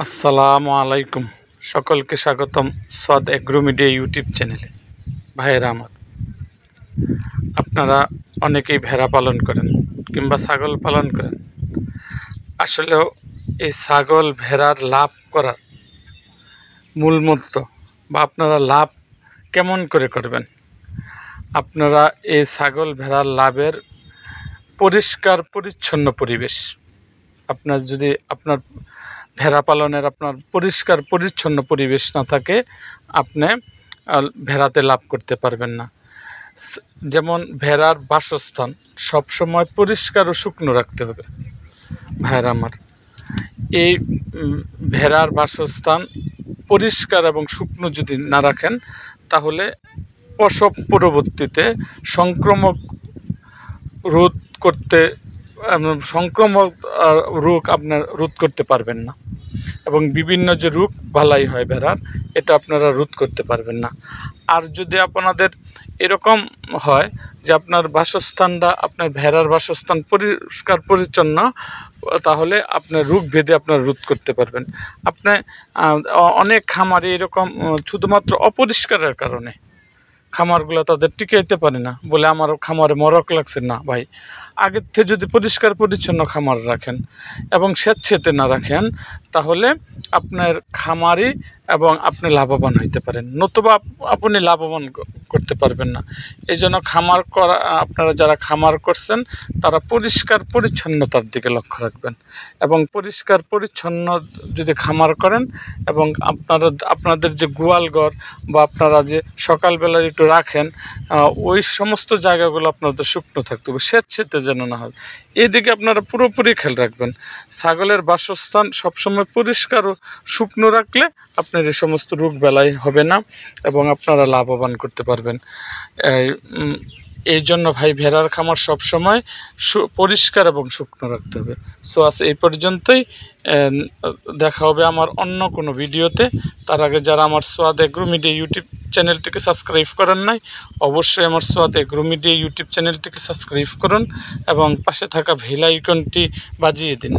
আসসালামু আলাইকুম। সকলকে স্বাগতম সাদ এগ্রো মিডিয়া ইউটিউব চ্যানেলে। ভাইয়েরা আমার, আপনারা অনেকেই ভেড়া পালন করেন কিংবা ছাগল পালন করেন। আসলেও এই ছাগল ভেড়ার লাভ করার মূল মন্ত্র বা আপনারা লাভ কেমন করে করবেন, আপনারা এই ছাগল ভেড়ার লাভের পরিষ্কার পরিচ্ছন্ন পরিবেশ, আপনার যদি আপনার ভেড়া পালনের আপনার পরিষ্কার পরিচ্ছন্ন পরিবেশ না থাকে, আপনি ভেড়াতে লাভ করতে পারবেন না। যেমন ভেড়ার বাসস্থান সবসময় পরিষ্কার ও শুকনো রাখতে হবে। ভাইরা আমার, এই ভেড়ার বাসস্থান পরিষ্কার এবং শুকনো যদি না রাখেন, তাহলে প্রসব পরবর্তীতে সংক্রামক রোধ করতে সংক্রামক রোগ আপনার রোধ করতে পারবেন না, এবং বিভিন্ন যে রোগ বালাই হয় ভেড়ার, এটা আপনারা রোধ করতে পারবেন না। আর যদি আপনাদের এরকম হয় যে আপনার বাসস্থানটা, আপনার ভেড়ার বাসস্থান পরিষ্কার পরিচ্ছন্ন, তাহলে আপনার রোগ ভেদে আপনার রোধ করতে পারবেন। আপনি অনেক খামারে এরকম শুধুমাত্র অপরিষ্কারের কারণে খামারগুলো তাদের টিকাইতে পারে না, বলে আমার খামারে মরক লাগছে। না ভাই, আগের থেকে যদি পরিষ্কার পরিচ্ছন্ন খামার রাখেন এবং স্বেচ্ছেতে না রাখেন, তাহলে আপনার খামারি এবং আপনি লাভবান হইতে পারেন, নতুবা আপনি লাভবান করতে পারবেন না। এই জন্য খামার করা, আপনারা যারা খামার করছেন তারা পরিষ্কার পরিচ্ছন্নতার দিকে লক্ষ্য রাখবেন, এবং পরিষ্কার পরিচ্ছন্ন যদি খামার করেন, এবং আপনাদের যে গোয়াল ঘর বা আপনারা যে সকালবেলার একটু রাখেন, ওই সমস্ত জায়গাগুলো আপনাদের শুকনো থাকতে হবে, স্বেচ্ছেতে যেন না হয়। এইদিকে আপনারা পুরোপুরি খেয়াল রাখবেন। ছাগলের বাসস্থান সবসময় পরিষ্কার ও শুকনো রাখলে আপনার এই সমস্ত রোগ বালাই হবে না, এবং আপনারা লাভবান করতে পারবেন। এই জন্য ভাই, ভেড়ার খামার সবসময় পরিষ্কার এবং শুকনো রাখতে হবে। সো আজ এই পর্যন্তই। দেখা হবে আমার অন্য কোনো ভিডিওতে। তার আগে যারা আমার সোয়াদ এগ্রো মিডিয়া ইউটিউব চ্যানেলটিকে সাবস্ক্রাইব করেন নাই, অবশ্যই আমার সোয়াদ এগ্রো মিডিয়া ইউটিউব চ্যানেলটিকে সাবস্ক্রাইব করুন এবং পাশে থাকা বেল আইকনটি বাজিয়ে দিন।